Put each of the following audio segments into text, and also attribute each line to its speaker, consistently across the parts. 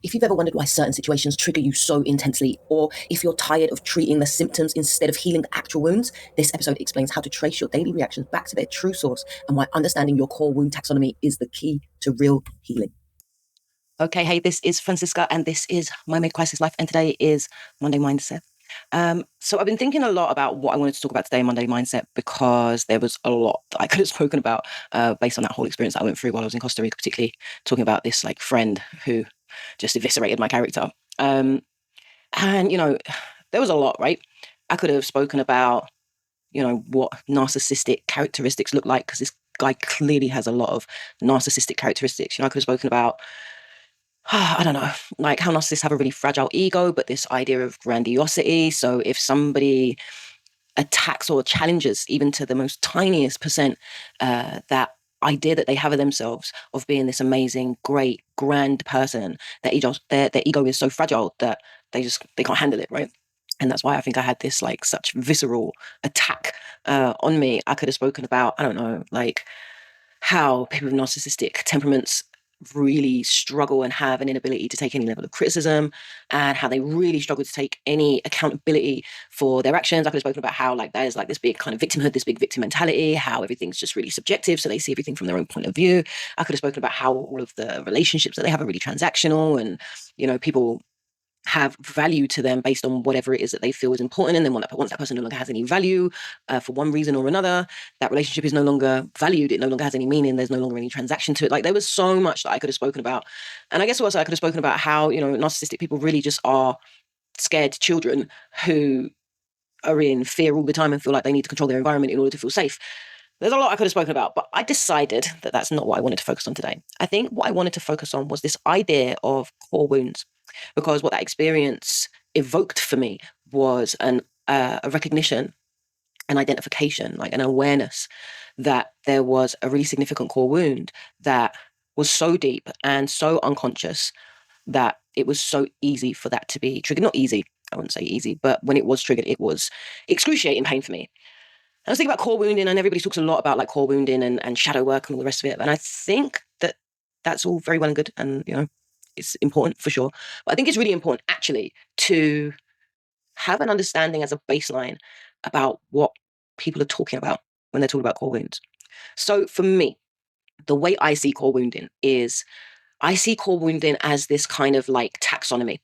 Speaker 1: If you've ever wondered why certain situations trigger you so intensely, or if you're tired of treating the symptoms instead of healing the actual wounds, this episode explains how to trace your daily reactions back to their true source and why understanding your core wound taxonomy is the key to real healing. Okay, hey, this is Francisca, and this is My Mid-Crisis Life, and today is Monday Mindset. So I've been thinking a lot about what I wanted to talk about today in Monday Mindset, because there was a lot that I could have spoken about based on that whole experience that I went through while I was in Costa Rica, particularly talking about this friend who just eviscerated my character. And, there was a lot, right? I could have spoken about, what narcissistic characteristics look like, because this guy clearly has a lot of narcissistic characteristics. I could have spoken about, I don't know, like how narcissists have a really fragile ego, but this idea of grandiosity. So if somebody attacks or challenges even to the most tiniest percent that idea that they have of themselves of being this amazing, great, grand person, their ego is so fragile that they can't handle it, right? And that's why I think I had this such visceral attack on me. I could have spoken about, I don't know, how people with narcissistic temperaments really struggle and have an inability to take any level of criticism, and how they really struggle to take any accountability for their actions. I could have spoken about how there's this big kind of victimhood, this big victim mentality, how everything's just really subjective, so they see everything from their own point of view. I could have spoken about how all of the relationships that they have are really transactional, and people have value to them based on whatever it is that they feel is important. And then once that person no longer has any value for one reason or another, that relationship is no longer valued. It no longer has any meaning. There's no longer any transaction to it. There was so much that I could have spoken about. And I guess also I could have spoken about how, narcissistic people really just are scared children who are in fear all the time and feel like they need to control their environment in order to feel safe. There's a lot I could have spoken about, but I decided that that's not what I wanted to focus on today. I think what I wanted to focus on was this idea of core wounds, because what that experience evoked for me was a recognition, an identification, an awareness that there was a really significant core wound that was so deep and so unconscious that it was so easy for that to be triggered. Not easy, I wouldn't say easy, but when it was triggered, it was excruciating pain for me. I was thinking about core wounding, and everybody talks a lot about core wounding and shadow work and all the rest of it. And I think that that's all very well and good, and it's important for sure. But I think it's really important actually to have an understanding as a baseline about what people are talking about when they're talking about core wounds. So for me, the way I see core wounding is I see core wounding as this kind of taxonomy,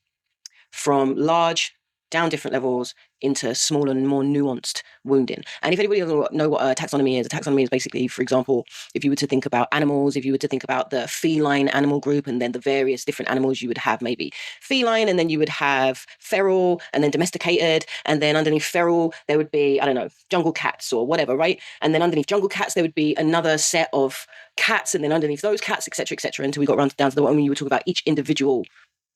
Speaker 1: from large down different levels into smaller and more nuanced wounding. And if anybody doesn't know what a taxonomy is basically, for example, if you were to think about animals, if you were to think about the feline animal group and then the various different animals, you would have maybe feline, and then you would have feral, and then domesticated, and then underneath feral, there would be, I don't know, jungle cats or whatever, right? And then underneath jungle cats, there would be another set of cats, and then underneath those cats, etc., until we got down to the one when you were talking about each individual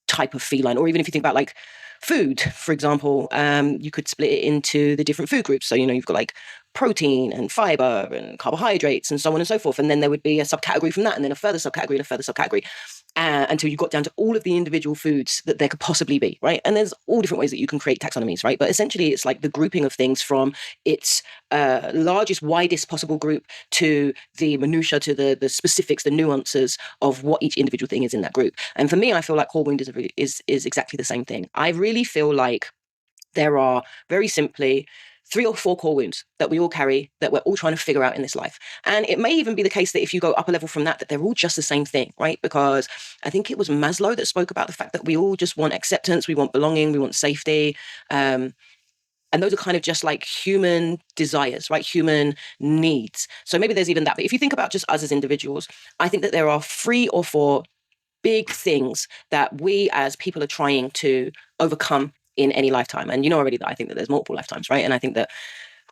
Speaker 1: type of feline. Or even if you think about food, for example, you could split it into the different food groups. So, you've got protein and fiber and carbohydrates and so on and so forth. And then there would be a subcategory from that, and then a further subcategory and a further subcategory, until you got down to all of the individual foods that there could possibly be, right? And there's all different ways that you can create taxonomies, right? But essentially it's the grouping of things from its largest, widest possible group to the minutiae, to the specifics, the nuances of what each individual thing is in that group. And for me, I feel like core wound is exactly the same thing. I really feel like there are, very simply, 3 or 4 core wounds that we all carry, that we're all trying to figure out in this life. And it may even be the case that if you go up a level from that they're all just the same thing, right? Because I think it was Maslow that spoke about the fact that we all just want acceptance, we want belonging, we want safety. And those are kind of just human desires, right? Human needs. So maybe there's even that. But if you think about just us as individuals, I think that there are 3 or 4 big things that we as people are trying to overcome in any lifetime. And already that I think that there's multiple lifetimes, right? And I think that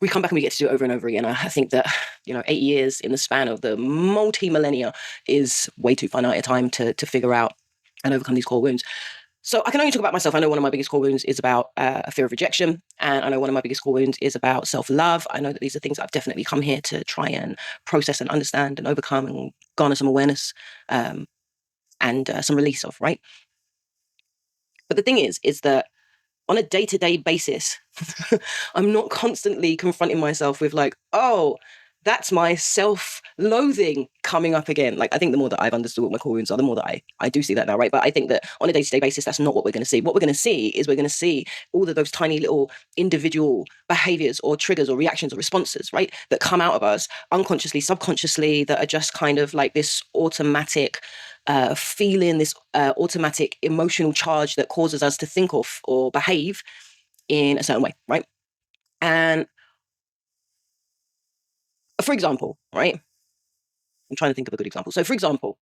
Speaker 1: we come back and we get to do it over and over again. I think that, 8 years in the span of the multi-millennia is way too finite a time to figure out and overcome these core wounds. So I can only talk about myself. I know one of my biggest core wounds is about a fear of rejection. And I know one of my biggest core wounds is about self-love. I know that these are things I've definitely come here to try and process and understand and overcome and garner some awareness and some release of, right? But the thing is that on a day-to-day basis, I'm not constantly confronting myself with oh, that's my self-loathing coming up again. Like, I think the more that I've understood what my core wounds are, the more that I do see that now, right? But I think that on a day-to-day basis, that's not what we're going to see. What we're going to see is we're going to see all of those tiny little individual behaviors or triggers or reactions or responses, right, that come out of us unconsciously, subconsciously, that are just kind of like this automatic feeling, this automatic emotional charge that causes us to think or behave in a certain way, right? And for example, right, I'm trying to think of a good example. So for example,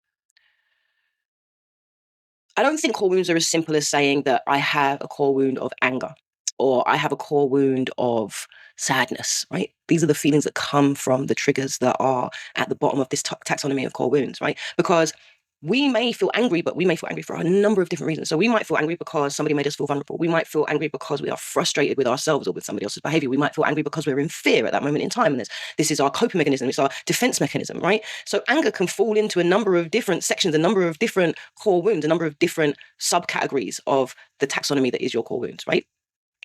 Speaker 1: I don't think core wounds are as simple as saying that I have a core wound of anger or I have a core wound of sadness, right? These are the feelings that come from the triggers that are at the bottom of this taxonomy of core wounds, right? Because we may feel angry, but we may feel angry for a number of different reasons. So we might feel angry because somebody made us feel vulnerable. We might feel angry because we are frustrated with ourselves or with somebody else's behavior. We might feel angry because we're in fear at that moment in time. And this is our coping mechanism. It's our defense mechanism, right? So anger can fall into a number of different sections, a number of different core wounds, a number of different subcategories of the taxonomy that is your core wounds, right?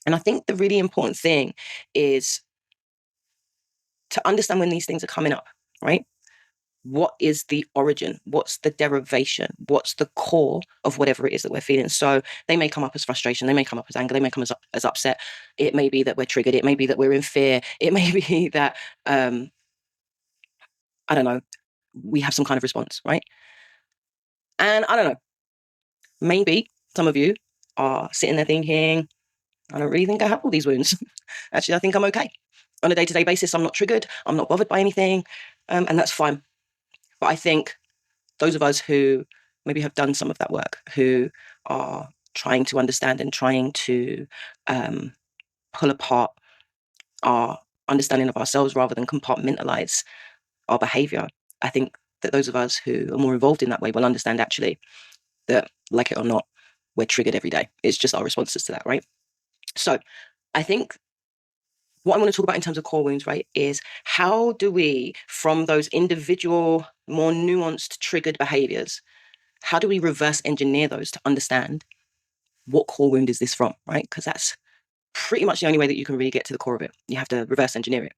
Speaker 1: And I think the really important thing is to understand when these things are coming up, right? What is the origin? What's the derivation? What's the core of whatever it is that we're feeling? So they may come up as frustration. They may come up as anger. They may come as upset. It may be that we're triggered. It may be that we're in fear. It may be that, I don't know, we have some kind of response, right? And I don't know, maybe some of you are sitting there thinking, I don't really think I have all these wounds. Actually, I think I'm okay. On a day-to-day basis, I'm not triggered. I'm not bothered by anything. And that's fine. But I think those of us who maybe have done some of that work, who are trying to understand and trying to pull apart our understanding of ourselves rather than compartmentalize our behavior, I think that those of us who are more involved in that way will understand actually that, like it or not, we're triggered every day. It's just our responses to that, right? So I think what I want to talk about in terms of core wounds, right, is how do we, from those individual, more nuanced, triggered behaviors, how do we reverse engineer those to understand what core wound is this from, right? Because that's pretty much the only way that you can really get to the core of it. You have to reverse engineer it.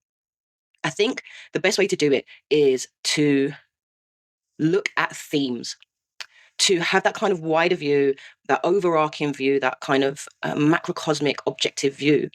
Speaker 1: I think the best way to do it is to look at themes, to have that kind of wider view, that overarching view, that kind of macrocosmic objective view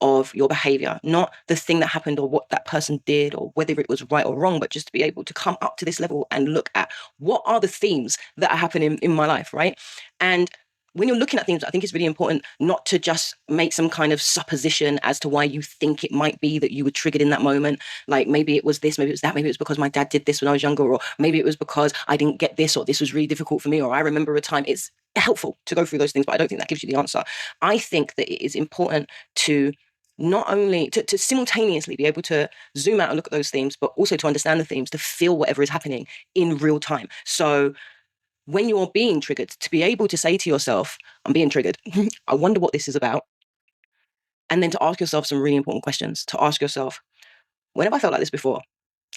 Speaker 1: of your behavior, not the thing that happened or what that person did or whether it was right or wrong, but just to be able to come up to this level and look at what are the themes that are happening in my life, right? And when you're looking at things, I think it's really important not to just make some kind of supposition as to why you think it might be that you were triggered in that moment. Like maybe it was this, maybe it was that, maybe it was because my dad did this when I was younger, or maybe it was because I didn't get this, or this was really difficult for me, or I remember a time. It's helpful to go through those things, but I don't think that gives you the answer. I think that it is important to not only to simultaneously be able to zoom out and look at those themes, but also to understand the themes, to feel whatever is happening in real time. So when you're being triggered, to be able to say to yourself, I'm being triggered. I wonder what this is about. And then to ask yourself some really important questions, to ask yourself, when have I felt like this before?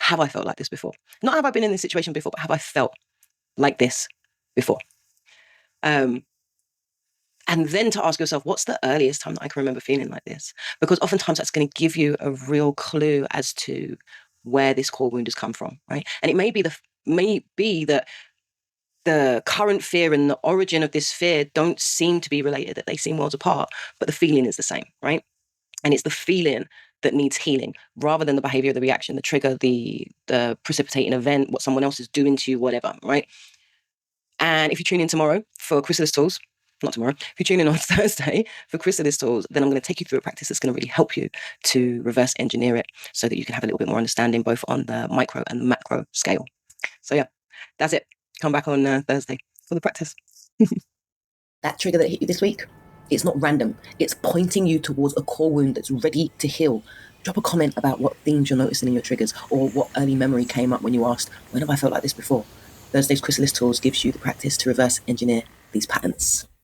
Speaker 1: Have I felt like this before? Not have I been in this situation before, but have I felt like this before? And then to ask yourself, what's the earliest time that I can remember feeling like this? Because oftentimes that's going to give you a real clue as to where this core wound has come from, right? And it may be that the current fear and the origin of this fear don't seem to be related, that they seem worlds apart, but the feeling is the same, right? And it's the feeling that needs healing rather than the behavior, the reaction, the trigger, the precipitating event, what someone else is doing to you, whatever, right? And if you tune in tomorrow for Chrysalis Tools, not tomorrow, if you tune in on Thursday for Chrysalis Tools, then I'm going to take you through a practice that's going to really help you to reverse engineer it so that you can have a little bit more understanding both on the micro and the macro scale. So yeah, that's it. Come back on Thursday for the practice. That trigger that hit you this week, it's not random. It's pointing you towards a core wound that's ready to heal. Drop a comment about what themes you're noticing in your triggers or what early memory came up when you asked, when have I felt like this before? Thursday's Chrysalis Tools gives you the practice to reverse engineer these patterns.